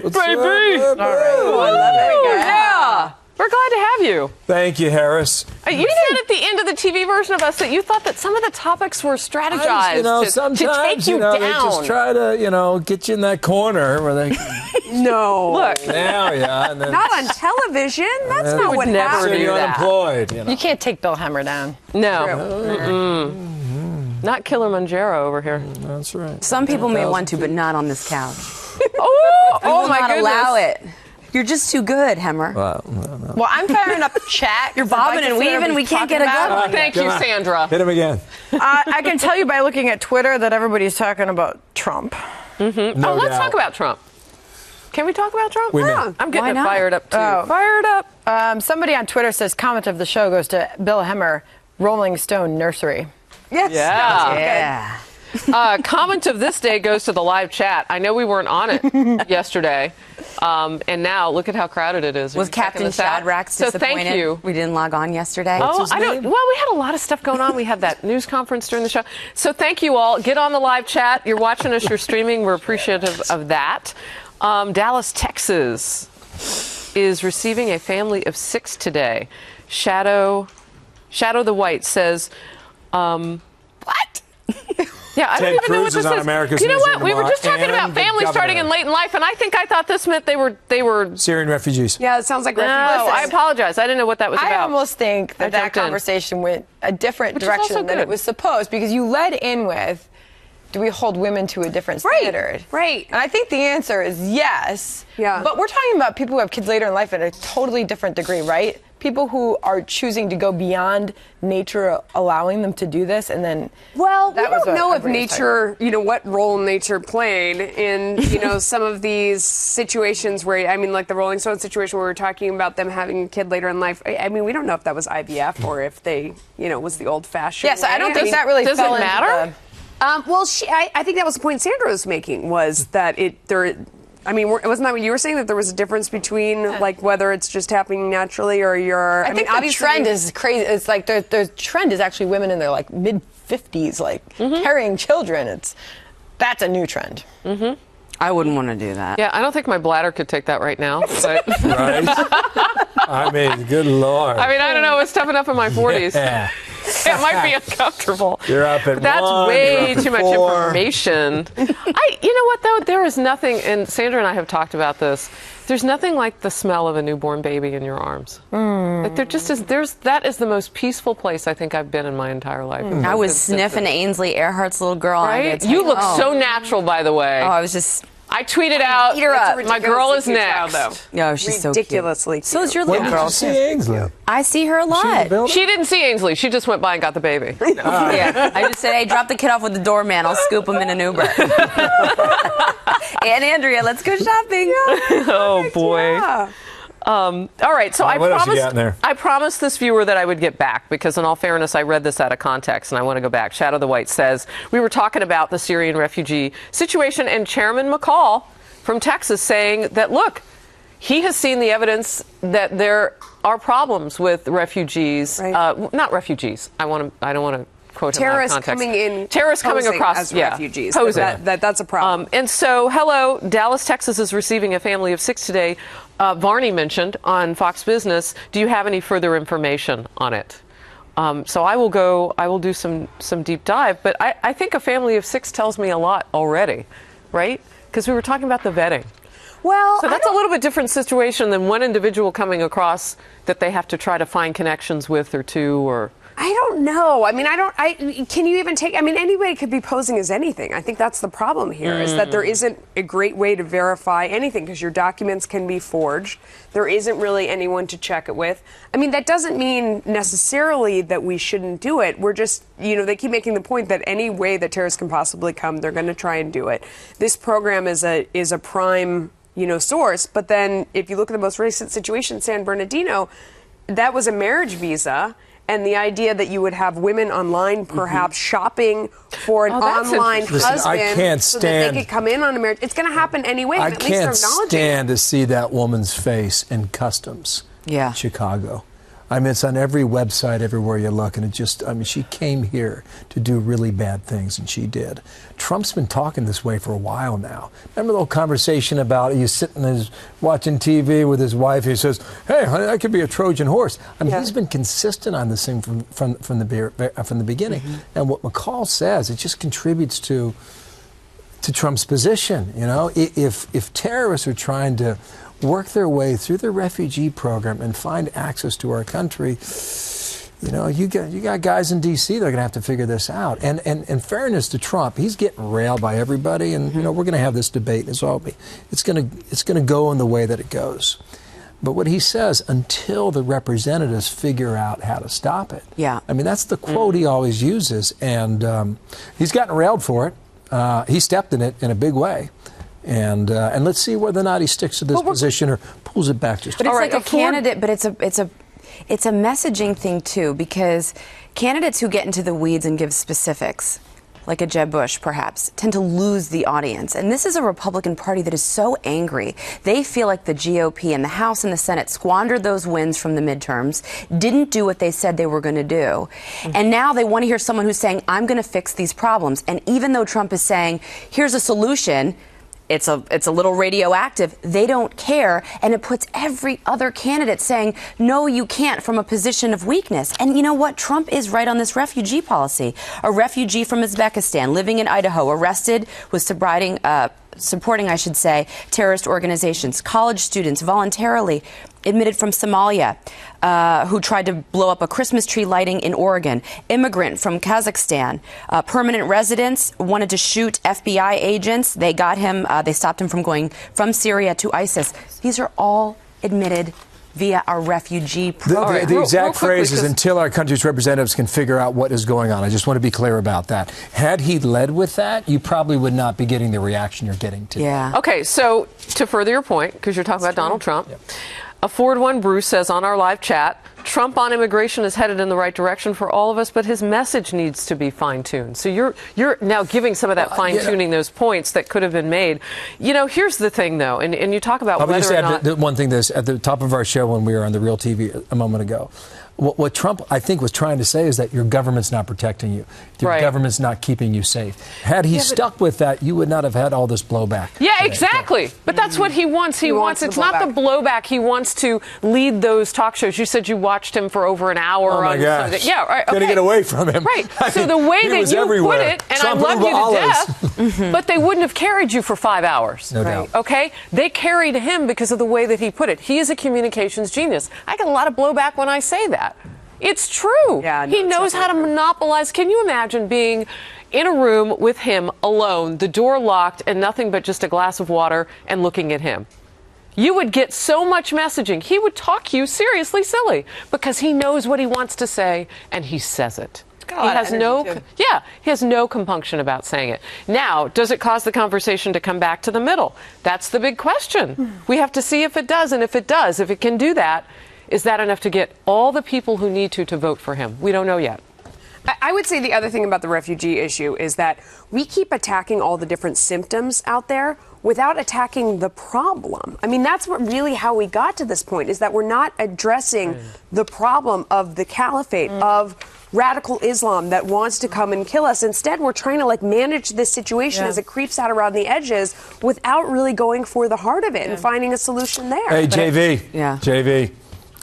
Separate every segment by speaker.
Speaker 1: baby.
Speaker 2: All right.
Speaker 3: Oh, I love it.
Speaker 1: Yeah. We're glad to have you.
Speaker 2: Thank you, Harris.
Speaker 1: You said at the end of the TV version of us that you thought that some of the topics were strategized to take you down.
Speaker 2: They just try to, get you in that corner where they...
Speaker 3: No.
Speaker 1: Look.
Speaker 2: Now, and then...
Speaker 3: Not on television. That's not what
Speaker 1: never
Speaker 3: happened.
Speaker 1: do
Speaker 2: you're
Speaker 1: that.
Speaker 2: unemployed.
Speaker 4: You can't take Bill Hemmer down.
Speaker 1: No. Not Kilimanjaro over here.
Speaker 2: That's right.
Speaker 3: Some people may want to, but not on this couch.
Speaker 1: Oh my goodness.
Speaker 3: Allow it. You're just too good, Hemmer.
Speaker 4: Well, I'm firing up the chat.
Speaker 3: You're bobbing and weaving. We can't get a good one.
Speaker 1: Thank you, Sandra.
Speaker 2: Hit him again.
Speaker 4: I can tell you by looking at Twitter that everybody's talking about Trump.
Speaker 1: Let's talk about Trump. Can we talk about Trump?
Speaker 2: We may.
Speaker 1: I'm getting it fired up, too. Fired up.
Speaker 4: Somebody on Twitter says, comment of the show goes to Bill Hemmer, Rolling Stone Nursery.
Speaker 3: Yes.
Speaker 4: Yeah.
Speaker 1: Comment of this day goes to the live chat. I know we weren't on it yesterday. And now, look at how crowded it is.
Speaker 3: Was Captain Shadrack's disappointed?
Speaker 1: So thank you.
Speaker 3: We didn't log on yesterday.
Speaker 1: Well, we had a lot of stuff going on. We had that news conference during the show. So thank you all. Get on the live chat. You're watching us. You're streaming. We're appreciative of that. Dallas, Texas is receiving a family of 6 today. Shadow the White says, what? Yeah, I don't even know what this is. You know what? We were just talking about families starting in late in life, and I thought this meant they were
Speaker 2: Syrian refugees.
Speaker 3: Yeah, it sounds like refugees.
Speaker 1: No, I apologize. I didn't know what that was about.
Speaker 4: I almost think that conversation went a different direction than it was supposed, because you led in with, do we hold women to a different standard?
Speaker 3: Right.
Speaker 4: And I think the answer is yes.
Speaker 3: Yeah.
Speaker 4: But we're talking about people who have kids later in life at a totally different degree, right? People who are choosing to go beyond nature allowing them to do this, and then
Speaker 5: well, we don't know if nature, what role nature played in, some of these situations where, like the Rolling Stone situation where we were talking about them having a kid later in life. I mean, we don't know if that was IVF or if they, was the old-fashioned.
Speaker 4: Yes, I don't think that really
Speaker 1: does
Speaker 4: fell
Speaker 1: it matter.
Speaker 5: Well, I think that was the point Sandra was making, was that wasn't that what you were saying, that there was a difference between like whether it's just happening naturally or you're?
Speaker 4: I think the trend is crazy. It's like the trend is actually women in their like mid 50s, like carrying children. That's a new trend.
Speaker 3: Mm-hmm. I wouldn't want to do that.
Speaker 1: Yeah, I don't think my bladder could take that right now. But
Speaker 2: Right? I mean, good Lord.
Speaker 1: I don't know. It's tough enough in my 40s.
Speaker 2: Yeah.
Speaker 1: It might be uncomfortable.
Speaker 2: You're up at
Speaker 1: But that's
Speaker 2: 1,
Speaker 1: way
Speaker 2: you're up
Speaker 1: too
Speaker 2: at
Speaker 1: much
Speaker 2: 4.
Speaker 1: information. You know what, though? There is nothing, and Sandra and I have talked about this, there's nothing like the smell of a newborn baby in your arms. Like there just is, that is the most peaceful place I think I've been in my entire life.
Speaker 3: I was sniffing Ainsley Earhart's little girl.
Speaker 1: Right? You look so natural, by the way.
Speaker 3: Oh, I was just...
Speaker 1: I tweeted out,
Speaker 3: eat her up.
Speaker 1: My girl is next.
Speaker 3: No, she's
Speaker 5: ridiculously
Speaker 3: so cute. So is your
Speaker 2: When
Speaker 3: little
Speaker 2: did
Speaker 3: girl.
Speaker 2: you see Ainsley?
Speaker 3: I see her a lot.
Speaker 1: She didn't see Ainsley. She just went by and got the baby.
Speaker 3: Yeah, I just said, hey, drop the kid off with the doorman. I'll scoop him in an Uber. And Andrea, let's go shopping.
Speaker 1: Oh, boy.
Speaker 5: Yeah.
Speaker 1: All right, so
Speaker 2: what else you got in there?
Speaker 1: I promised this viewer that I would get back because, in all fairness, I read this out of context and I want to go back. Shadow the White says, we were talking about the Syrian refugee situation and Chairman McCall from Texas saying that, look, he has seen the evidence that there are problems with refugees, not refugees. I don't want to quote him out of context. Terrorists coming across
Speaker 5: as refugees.
Speaker 1: Posing.
Speaker 5: That's a problem.
Speaker 1: And so, hello, Dallas, Texas is receiving a family of 6 today. Varney mentioned on Fox Business. Do you have any further information on it? So I will do some deep dive. But I think a family of 6 tells me a lot already, right? Because we were talking about the vetting.
Speaker 5: Well,
Speaker 1: so that's a little bit different situation than one individual coming across that they have to try to find connections with or to, or...
Speaker 5: I don't know. Can you even take, anybody could be posing as anything. I think that's the problem here, is that there isn't a great way to verify anything because your documents can be forged. There isn't really anyone to check it with. That doesn't mean necessarily that we shouldn't do it. We're just, they keep making the point that any way that terrorists can possibly come, they're going to try and do it. This program is a prime, source. But then if you look at the most recent situation, San Bernardino, that was a marriage visa. And the idea that you would have women online perhaps shopping for an online husband
Speaker 2: I can't
Speaker 5: so that they could come in on a marriage. It's going to happen anyway.
Speaker 2: I
Speaker 5: at
Speaker 2: can't
Speaker 5: least they're acknowledging
Speaker 2: stand to see that woman's face in customs.
Speaker 3: Yeah.
Speaker 2: Chicago. I mean, it's on every website, everywhere you look, and she came here to do really bad things, and she did. Trump's been talking this way for a while now. Remember the little conversation about you sitting watching TV with his wife, he says, hey, honey, that could be a Trojan horse. I mean, he's been consistent on this thing from the beginning. Mm-hmm. And what McCall says, it just contributes to Trump's position. You know, if terrorists are trying to work their way through the refugee program and find access to our country, you know, you got guys in D.C. that are going to have to figure this out. And in fairness to Trump, he's getting railed by everybody, and you know, we're going to have this debate. It's going to go in the way that it goes. But what he says, until the representatives figure out how to stop it.
Speaker 3: Yeah.
Speaker 2: I mean, that's the quote he always uses, and he's gotten railed for it. He stepped in it in a big way. And let's see whether or not he sticks to this position or pulls it back just.
Speaker 3: But it's like a candidate, but it's a messaging thing too, because candidates who get into the weeds and give specifics, like a Jeb Bush perhaps, tend to lose the audience. And this is a Republican Party that is so angry. They feel like the GOP in the House and the Senate squandered those wins from the midterms, didn't do what they said they were going to do. And now they want to hear someone who's saying, I'm going to fix these problems. And even though Trump is saying, here's a solution, it's a little radioactive, they don't care, and it puts every other candidate saying, no, you can't, from a position of weakness. And you know what? Trump is right on this refugee policy. A refugee from Uzbekistan living in Idaho, arrested, was supporting, terrorist organizations. College students voluntarily admitted from Somalia who tried to blow up a Christmas tree lighting in Oregon. Immigrant from Kazakhstan. Permanent residents wanted to shoot FBI agents. They got him. They stopped him from going from Syria to ISIS. These are all admitted via our refugee program.
Speaker 2: The exact phrase is, until our country's representatives can figure out what is going on. I just want to be clear about that. Had he led with that, you probably would not be getting the reaction you're getting today.
Speaker 3: Yeah.
Speaker 1: Okay, so to further your point, because you're talking about Donald Trump, a Ford One Bruce says on our live chat, Trump on immigration is headed in the right direction for all of us, but his message needs to be fine-tuned. So you're now giving some of that fine-tuning, those points that could have been made. You know, here's the thing, though, and you talk about whether or not...
Speaker 2: The one thing this at the top of our show when we were on the Real TV a moment ago. What Trump, I think, was trying to say is that your government's not protecting you. Your government's not keeping you safe. Had he stuck with that, you would not have had all this blowback.
Speaker 1: Yeah, exactly. But that's what he wants. He wants it's not the blowback. He wants to lead those talk shows. You said you watched him for over an hour.
Speaker 2: Oh, my gosh.
Speaker 1: Yeah, right. Okay.
Speaker 2: Couldn't get away from him.
Speaker 1: Right. So the way that you put it, and I love you to death, but they wouldn't have carried you for 5 hours.
Speaker 2: No doubt.
Speaker 1: Okay? They carried him because of the way that he put it. He is a communications genius. I get a lot of blowback when I say that. It's true.
Speaker 5: Yeah, no,
Speaker 1: he knows how to monopolize. Can you imagine being in a room with him alone, the door locked, and nothing but just a glass of water and looking at him? You would get so much messaging. He would talk you seriously silly because he knows what he wants to say and he says it. He has no compunction about saying it. Now, does it cause the conversation to come back to the middle? That's the big question. We have to see if it does, and if it does, if it can do that, is that enough to get all the people who need to vote for him? We don't know yet.
Speaker 5: I would say the other thing about the refugee issue is that we keep attacking all the different symptoms out there without attacking the problem. I mean, that's really how we got to this point, is that we're not addressing the problem of the caliphate, of radical Islam that wants to come and kill us. Instead, we're trying to manage this situation as it creeps out around the edges without really going for the heart of it and finding a solution there.
Speaker 2: Hey, JV.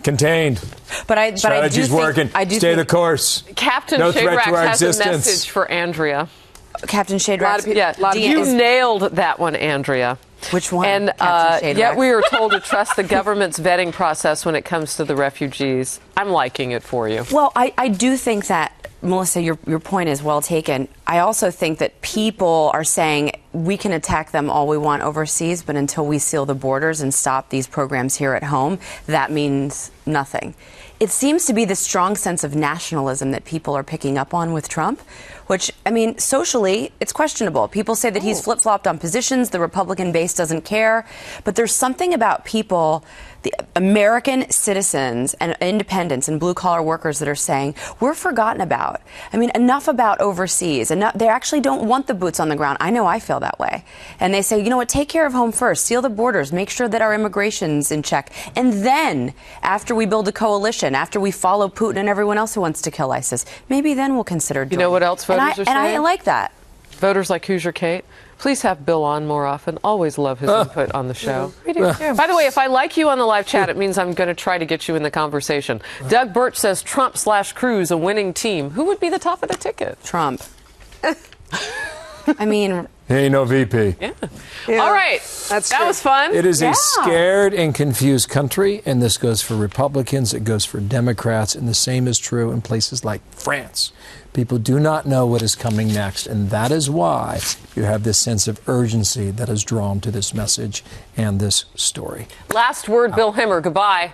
Speaker 2: Contained.
Speaker 3: But I
Speaker 2: Strategy's
Speaker 3: do think,
Speaker 2: working.
Speaker 3: I do
Speaker 2: Stay
Speaker 3: think,
Speaker 2: the course.
Speaker 1: Captain
Speaker 2: No threat
Speaker 1: Shadrack
Speaker 2: to our
Speaker 1: has
Speaker 2: existence.
Speaker 1: a message for Andrea.
Speaker 3: Captain Shadrack.
Speaker 1: You nailed that one, Andrea.
Speaker 3: Which one?
Speaker 1: And yet we are told to trust the government's vetting process when it comes to the refugees. I'm liking it for you.
Speaker 3: Well, I do think that, Melissa, your point is well taken. I also think that people are saying we can attack them all we want overseas, but until we seal the borders and stop these programs here at home, that means nothing. It seems to be the strong sense of nationalism that people are picking up on with Trump, which, I mean, socially, it's questionable. People say that he's flip-flopped on positions. The Republican base doesn't care. But there's something about people, the American citizens and independents and blue-collar workers that are saying, we're forgotten about. I mean, enough about overseas. They actually don't want the boots on the ground. I know I feel that way. And they say, you know what, take care of home first. Seal the borders. Make sure that our immigration's in check. And then, after we build a coalition, after we follow Putin and everyone else who wants to kill ISIS, maybe then we'll consider joining.
Speaker 1: You know what else voters are saying?
Speaker 3: And I like that.
Speaker 1: Voters like Hoosier Kate, please have Bill on more often. Always love his input on the show. We do too. By the way, if I like you on the live chat, it means I'm going to try to get you in the conversation. Doug Birch says Trump/Cruz, a winning team. Who would be the top of the ticket?
Speaker 3: Trump. I mean,
Speaker 2: He ain't no VP.
Speaker 1: Yeah.
Speaker 5: Yeah.
Speaker 1: All right.
Speaker 5: That's
Speaker 1: that
Speaker 5: true.
Speaker 1: was fun.
Speaker 2: It is a scared and confused country, and this goes for Republicans, it goes for Democrats, and the same is true in places like France. People do not know what is coming next, and that is why you have this sense of urgency that is drawn to this message and this story.
Speaker 1: Last word, Bill Hemmer. Goodbye.